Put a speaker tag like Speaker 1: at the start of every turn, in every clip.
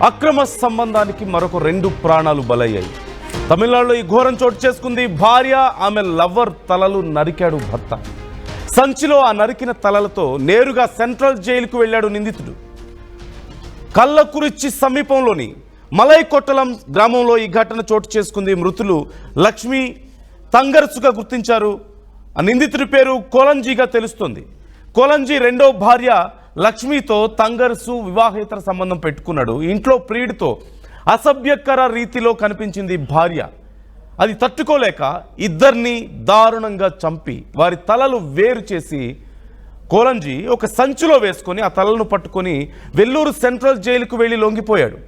Speaker 1: అక్రమ సంబంధానికి మరొక 2 ప్రాణాలు బలయ్యాయి. తమిళనాడులో ఈ ఘోరం చోటు చేసుకుంది. భార్య ఆమె లవ్వర్ తలలు నరికాడు భర్త. సంచిలో ఆ నరికిన తలలతో నేరుగా సెంట్రల్ జైలుకు వెళ్ళాడు నిందితుడు. కల్లకురిచి సమీపంలోని మలైకొట్టలం గ్రామంలో ఈ ఘటన చోటు చేసుకుంది. మృతులు లక్ష్మి తంగర్సుగా గుర్తించారు. ఆ నిందితుడి పేరు కోలంజీగా తెలుస్తుంది. కోలంజీ రెండో భార్య లక్ష్మితో తంగర్సు వివాహేతర సంబంధం పెట్టుకున్నాడు. ఇంట్లో ప్రియుడితో అసభ్యకర రీతిలో కనిపించింది భార్య. అది తట్టుకోలేక ఇద్దరిని దారుణంగా చంపి వారి తలలు వేరు చేసి కోలంజీ ఒక సంచిలో వేసుకొని ఆ తలలను పట్టుకొని వెల్లూరు సెంట్రల్ జైలుకు వెళ్ళి లొంగిపోయాడు.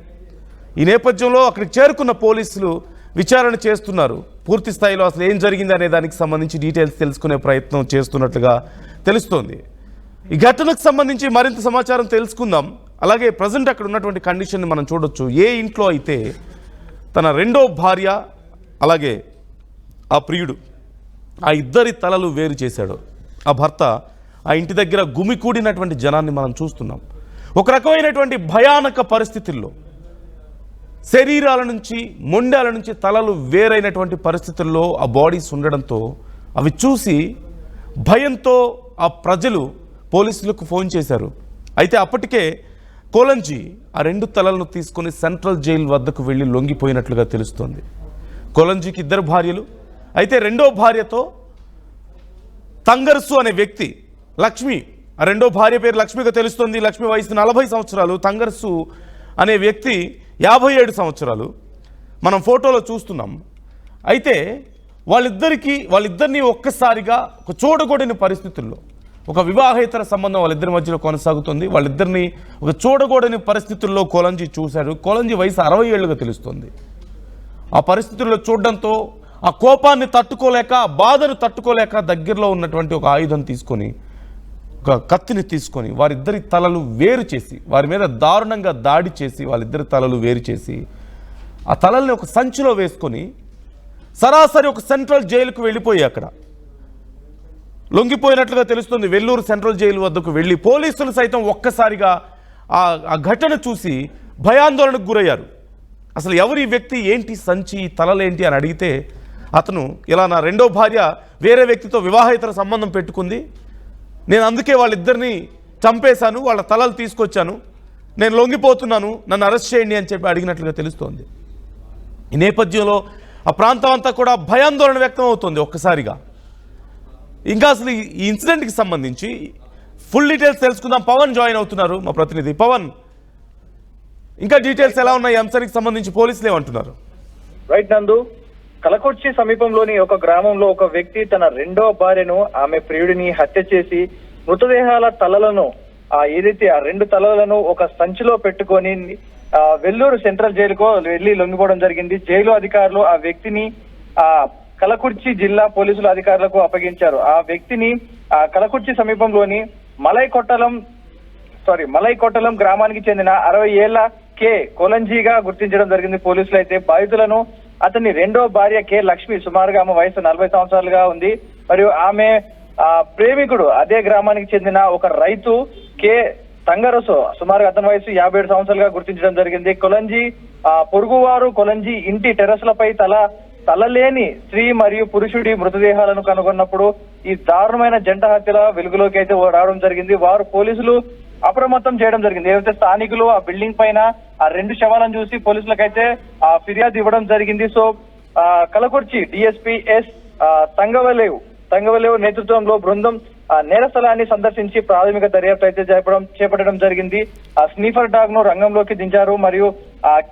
Speaker 1: ఈ నేపథ్యంలో అక్కడికి చేరుకున్న పోలీసులు విచారణ చేస్తున్నారు. పూర్తి స్థాయిలో అసలు ఏం జరిగింది అనే దానికి సంబంధించి డీటెయిల్స్ తెలుసుకునే ప్రయత్నం చేస్తున్నట్లుగా తెలుస్తోంది. ఈ ఘటనకు సంబంధించి మరింత సమాచారం తెలుసుకుందాం. అలాగే ప్రజెంట్ అక్కడ ఉన్నటువంటి కండిషన్ని మనం చూడొచ్చు. ఏ ఇంట్లో అయితే తన రెండో భార్య అలాగే ఆ ప్రియుడు ఆ ఇద్దరి తలలు వేరు చేశాడు, ఆ భర్త ఆ ఇంటి దగ్గర గుమికూడినటువంటి జనాన్ని మనం చూస్తున్నాం. ఒక రకమైనటువంటి భయానక పరిస్థితుల్లో శరీరాల నుంచి మొండాల నుంచి తలలు వేరైనటువంటి పరిస్థితుల్లో ఆ బాడీస్ ఉండడంతో అవి చూసి భయంతో ఆ ప్రజలు పోలీసులకు ఫోన్ చేశారు. అయితే అప్పటికే కోలంజీ ఆ 2 తలలను తీసుకొని సెంట్రల్ జైలు వద్దకు వెళ్ళి లొంగిపోయినట్లుగా తెలుస్తోంది. కోలంజీకి 2 భార్యలు. అయితే రెండో భార్యతో తంగర్సు అనే వ్యక్తి, లక్ష్మి ఆ రెండో భార్య పేరు లక్ష్మిగా తెలుస్తోంది. లక్ష్మి వయసు 40 సంవత్సరాలు, తంగర్సు అనే వ్యక్తి 57 సంవత్సరాలు మనం ఫోటోలో చూస్తున్నాం. అయితే వాళ్ళిద్దరిని ఒక్కసారిగా ఒక చూడకూడని పరిస్థితుల్లో ఒక వివాహేతర సంబంధం వాళ్ళిద్దరి మధ్యలో కొనసాగుతుంది. వాళ్ళిద్దరిని ఒక చూడకూడని పరిస్థితుల్లో కోలంజీ చూశాడు. కోలంజీ వయసు 60 ఏళ్ళుగా తెలుస్తుంది. ఆ పరిస్థితుల్లో చూడడంతో ఆ కోపాన్ని తట్టుకోలేక, ఆ బాధను తట్టుకోలేక దగ్గరలో ఉన్నటువంటి ఒక ఆయుధం తీసుకొని, ఒక కత్తిని తీసుకొని వారిద్దరి తలలు వేరు చేసి, వారి మీద దారుణంగా దాడి చేసి వాళ్ళిద్దరి తలలు వేరు చేసి ఆ తలల్ని ఒక సంచిలో వేసుకొని సరాసరి ఒక సెంట్రల్ జైలుకు వెళ్ళిపోయి అక్కడ లొంగిపోయినట్లుగా తెలుస్తుంది. వెల్లూరు సెంట్రల్ జైలు వద్దకు వెళ్ళి పోలీసులు సైతం ఒక్కసారిగా ఆ ఘటన చూసి భయాందోళనకు గురయ్యారు. అసలు ఎవరి వ్యక్తి, ఏంటి సంచి, తలలేంటి అని అడిగితే అతను ఇలా నా రెండో భార్య వేరే వ్యక్తితో వివాహేతర సంబంధం పెట్టుకుంది, నేను అందుకే వాళ్ళిద్దరిని చంపేశాను, వాళ్ళ తలలు తీసుకొచ్చాను, నేను లొంగిపోతున్నాను, నన్ను అరెస్ట్ చేయండి అని చెప్పి అడిగినట్లుగా తెలుస్తోంది. ఈ నేపథ్యంలో ఆ ప్రాంతం అంతా కూడా భయాందోళన వ్యక్తం అవుతుంది ఒక్కసారిగా. ఇంకా అసలు ఈ ఇన్సిడెంట్కి సంబంధించి ఫుల్ డీటెయిల్స్ తెలుసుకుందాం. పవన్ జాయిన్ అవుతున్నారు, మా ప్రతినిధి పవన్. ఇంకా డీటెయిల్స్ ఎలా ఉన్నాయి అంశానికి సంబంధించి, పోలీసులు ఏమంటున్నారు?
Speaker 2: రైట్ నందు, కలకొచ్చి సమీపంలోని ఒక గ్రామంలో ఒక వ్యక్తి తన రెండో భార్యను, ఆమె ప్రియుడిని హత్య చేసి మృతదేహాల తలలను ఏదైతే ఆ 2 తలలను ఒక సంచిలో పెట్టుకొని వెల్లూరు సెంట్రల్ జైలుకు వెళ్లి లొంగిపోవడం జరిగింది. జైలు అధికారులు ఆ వ్యక్తిని కలకుర్చి జిల్లా పోలీసుల అధికారులకు అప్పగించారు. ఆ వ్యక్తిని కలకుర్చి సమీపంలోని మలైకొట్టలం గ్రామానికి చెందిన 60 ఏళ్ల కె కోలంజీగా గుర్తించడం జరిగింది పోలీసులు. అయితే బాధితులను అతని రెండో భార్య కె లక్ష్మి, సుమారుగా ఆమె వయసు 40 సంవత్సరాలుగా ఉంది, మరియు ఆమె ప్రేమికుడు అదే గ్రామానికి చెందిన ఒక రైతు కె తంగరసు, సుమారుగా అతని వయసు 57 సంవత్సరాలుగా గుర్తించడం జరిగింది. కొలంజీ పొరుగువారు కొలంజీ ఇంటి టెర్రస్లపై తలలేని స్త్రీ మరియు పురుషుడి మృతదేహాలను కనుగొన్నప్పుడు ఈ దారుణమైన జంట హత్యల వెలుగులోకి అయితే రావడం జరిగింది. వారు పోలీసులు అప్రమత్తం చేయడం జరిగింది. ఏదైతే స్థానికులు ఆ బిల్డింగ్ పైన ఆ 2 శవాలను చూసి పోలీసులకైతే ఫిర్యాదు ఇవ్వడం జరిగింది. సో కలకుర్చి డిఎస్పీ ఎస్ తంగవలేవు నేతృత్వంలో బృందం నేర స్థలాన్ని సందర్శించి ప్రాథమిక దర్యాప్తు అయితే చేపట్టడం జరిగింది. ఆ స్నీఫర్ డాగ్ ను రంగంలోకి దించారు, మరియు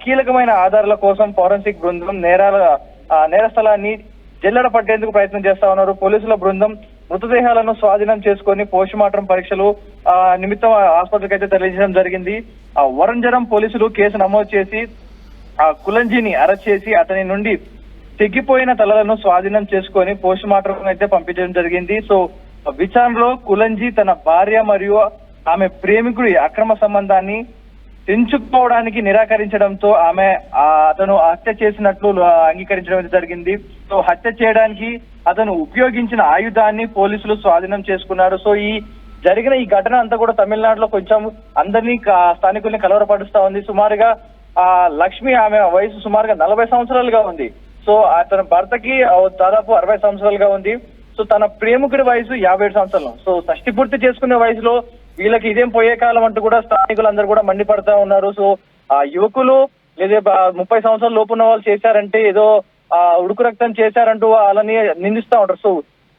Speaker 2: కీలకమైన ఆధారాల కోసం ఫోరెన్సిక్ బృందం నేర స్థలాన్ని జల్లెడ పట్టేందుకు ప్రయత్నం చేస్తా ఉన్నారు. పోలీసుల బృందం మృతదేహాలను స్వాధీనం చేసుకొని పోస్ట్ మార్టం పరీక్షలు నిమిత్తం ఆసుపత్రికి అయితే తరలించడం జరిగింది. వరంజరం పోలీసులు కేసు నమోదు చేసి కులంజీని అరెస్ట్ చేసి అతని నుండి తెగిపోయిన తలలను స్వాధీనం చేసుకొని పోస్ట్ మార్టం అయితే పంపించడం జరిగింది. సో విచారణలో కులంజీ తన భార్య మరియు ఆమె ప్రేమికుడి అక్రమ సంబంధాన్ని తెంచుకోవడానికి నిరాకరించడంతో అతను హత్య చేసినట్లు అంగీకరించడం జరిగింది. సో హత్య చేయడానికి అతను ఉపయోగించిన ఆయుధాన్ని పోలీసులు స్వాధీనం చేసుకున్నారు. సో ఈ జరిగిన ఈ ఘటన అంతా కూడా తమిళనాడులో కొంచెం అందరినీ స్థానికుల్ని కలవరపరుస్తా ఉంది. సుమారుగా లక్ష్మి ఆమె వయసు సుమారుగా 40 సంవత్సరాలుగా ఉంది. సో అతని భర్తకి దాదాపు 60 సంవత్సరాలుగా ఉంది. సో తన ప్రేమికుడి వయసు 57 సంవత్సరాలు. సో షష్టి పూర్తి చేసుకునే వయసులో వీళ్ళకి ఇదేం పోయే కాలం అంటూ కూడా స్థానికులందరూ కూడా మండిపడతా ఉన్నారు. సో ఆ యువకులు లేదా 30 సంవత్సరాల లోపు ఉన్న వాళ్ళు చేశారంటే ఏదో ఉడుకు రక్తం చేశారంటూ వాళ్ళని నిందిస్తూ ఉంటారు. సో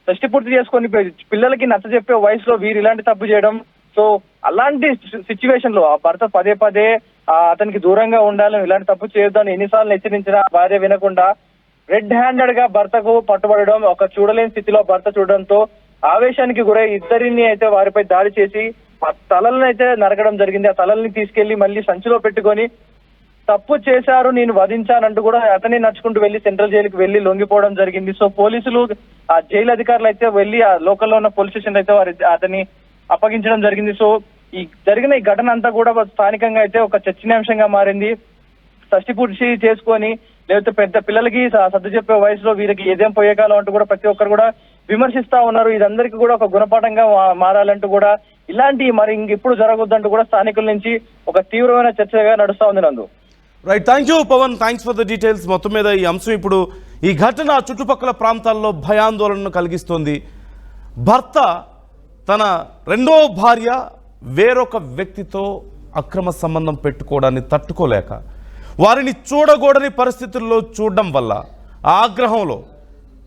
Speaker 2: షష్టి పూర్తి చేసుకొని పిల్లలకి నచ్చజెప్పే వయసులో వీరు ఇలాంటి తప్పు చేయడం, సో అలాంటి సిచ్యువేషన్ లో ఆ భర్త పదే పదే అతనికి దూరంగా ఉండాలని, ఇలాంటి తప్పు చేయొద్దని ఎన్నిసార్లు హెచ్చరించినా భార్య వినకుండా రెడ్ హ్యాండెడ్ గా భర్తకు పట్టుబడడం, ఒక చూడలేని స్థితిలో భర్త చూడడంతో ఆవేశానికి గురై ఇద్దరిని అయితే వారిపై దాడి చేసి ఆ తలలను అయితే నరకడం జరిగింది. ఆ తలల్ని తీసుకెళ్లి మళ్ళీ సంచిలో పెట్టుకొని తప్పు చేశారు నేను వధించానంటూ కూడా అతనే నడుచుకుంటూ వెళ్లి సెంట్రల్ జైలుకి వెళ్లి లొంగిపోవడం జరిగింది. సో పోలీసులు ఆ జైలు అధికారులు అయితే వెళ్లి ఆ లోకల్లో ఉన్న పోలీస్ స్టేషన్ అయితే అతన్ని అప్పగించడం జరిగింది. సో ఈ జరిగిన ఈ ఘటన అంతా కూడా స్థానికంగా అయితే ఒక చర్చనీయాంశంగా మారింది. షష్టి పూర్తి చేసుకొని లేకపోతే పెద్ద పిల్లలకి సర్ది చెప్పే వయసులో వీరికి ఏదేం పోయే కాలం అంటూ కూడా ప్రతి ఒక్కరు కూడా విమర్శిస్తా ఉన్నారు. ఇదందరికీ కూడా ఒక గుణపాఠంగా మారాలంటూ కూడా ఇలాంటి మరి ఇంకెప్పుడు జరగొద్దంటూ కూడా స్థానికుల నుంచి ఒక తీవ్రమైన చర్చగా నడుస్తా ఉంది. Nandu
Speaker 1: right, thank you Pavan, thanks for the details. మొత్తం మీద ఈ అంశం ఇప్పుడు ఈ ఘటన చుట్టుపక్కల ప్రాంతాల్లో భయాందోళనను కలిగిస్తోంది. భర్త తన రెండో భార్య వేరొక వ్యక్తితో అక్రమ సంబంధం పెట్టుకోవడాన్ని తట్టుకోలేక వారిని చూడకూడని పరిస్థితుల్లో చూడడం వల్ల ఆగ్రహంలో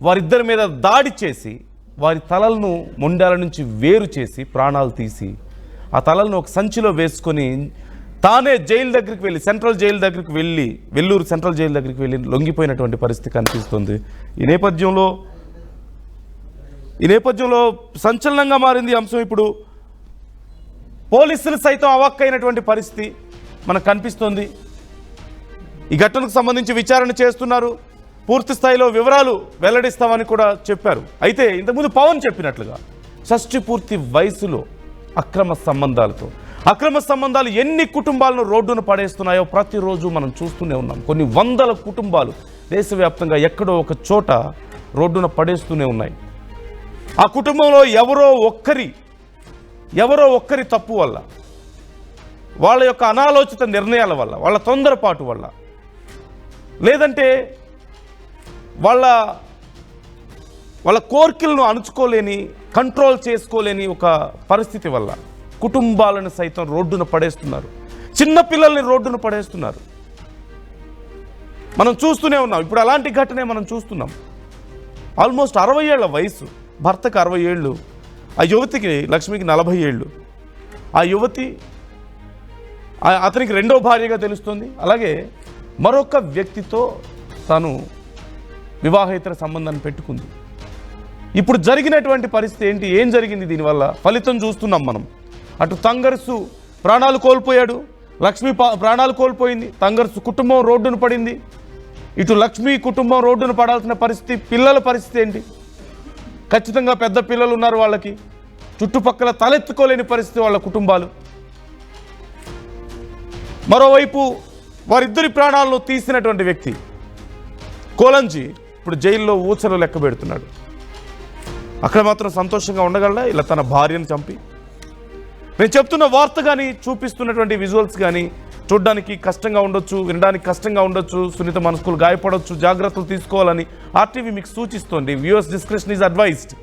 Speaker 1: వారిద్దరి మీద దాడి చేసి వారి తలలను మొండాల నుంచి వేరు చేసి ప్రాణాలు తీసి ఆ తలలను ఒక సంచిలో వేసుకొని తానే జైలు దగ్గరికి వెళ్ళి సెంట్రల్ జైలు దగ్గరికి వెళ్ళి వెల్లూరు సెంట్రల్ జైలు దగ్గరికి వెళ్ళి లొంగిపోయినటువంటి పరిస్థితి కనిపిస్తుంది. ఈ నేపథ్యంలో సంచలనంగా మారింది అంశం. ఇప్పుడు పోలీసులు సైతం అవాక్కైనటువంటి పరిస్థితి మనకు కనిపిస్తుంది. ఈ ఘటనకు సంబంధించి విచారణ చేస్తున్నారు, పూర్తి స్థాయిలో వివరాలు వెల్లడిస్తామని కూడా చెప్పారు. అయితే ఇంతకుముందు పవన్ చెప్పినట్లుగా షష్టి పూర్తి వయసులో అక్రమ సంబంధాలు ఎన్ని కుటుంబాలను రోడ్డును పడేస్తున్నాయో ప్రతిరోజు మనం చూస్తూనే ఉన్నాం. కొన్ని వందల కుటుంబాలు దేశవ్యాప్తంగా ఎక్కడో ఒక చోట రోడ్డున పడేస్తూనే ఉన్నాయి. ఆ కుటుంబంలో ఎవరో ఒక్కరి తప్పు వల్ల, వాళ్ళ యొక్క అనాలోచిత నిర్ణయాల వల్ల, వాళ్ళ తొందరపాటు వల్ల, లేదంటే వాళ్ళ కోరికలను అణుచుకోలేని, కంట్రోల్ చేసుకోలేని ఒక పరిస్థితి వల్ల కుటుంబాలను సైతం రోడ్డున పడేస్తున్నారు. చిన్న పిల్లల్ని రోడ్డున పడేస్తున్నారు. మనం చూస్తూనే ఉన్నాం. ఇప్పుడు అలాంటి ఘటనే మనం చూస్తున్నాం. ఆల్మోస్ట్ 60 ఏళ్ల వయసు, భర్తకు 60 ఏళ్ళు, ఆ యువతికి లక్ష్మికి 40 ఏళ్ళు. ఆ యువతి అతనికి రెండో భార్యగా తెలుస్తుంది. అలాగే మరొక వ్యక్తితో తాను వివాహేతర సంబంధాన్ని పెట్టుకుంది. ఇప్పుడు జరిగినటువంటి పరిస్థితి ఏంటి, ఏం జరిగింది, దీనివల్ల ఫలితం చూస్తున్నాం మనం. అటు తంగర్సు ప్రాణాలు కోల్పోయాడు, లక్ష్మి ప్రాణాలు కోల్పోయింది, తంగర్సు కుటుంబం రోడ్డున పడింది. ఇటు లక్ష్మి కుటుంబం రోడ్డున పడాల్సిన పరిస్థితి, పిల్లల పరిస్థితి ఏంటి? ఖచ్చితంగా పెద్ద పిల్లలు ఉన్నారు వాళ్ళకి, చుట్టుపక్కల తలెత్తుకోలేని పరిస్థితి వాళ్ళ కుటుంబాలు. మరోవైపు వారిద్దరి ప్రాణాలను తీసినటువంటి వ్యక్తి కోలంజీ ఇప్పుడు జైల్లో ఊచలు లెక్క పెడుతున్నాడు. అక్కడ మాత్రం సంతోషంగా ఉండగలడా ఇలా తన భార్యను చంపి? నేను చెప్తున్న వార్త కానీ చూపిస్తున్నటువంటి విజువల్స్ కానీ చూడడానికి కష్టంగా ఉండొచ్చు, వినడానికి కష్టంగా ఉండొచ్చు, సున్నిత మనస్కులు గాయపడవచ్చు, జాగ్రత్తలు తీసుకోవాలని ఆర్టీవీ మీకు సూచిస్తోంది. Viewers description is advised.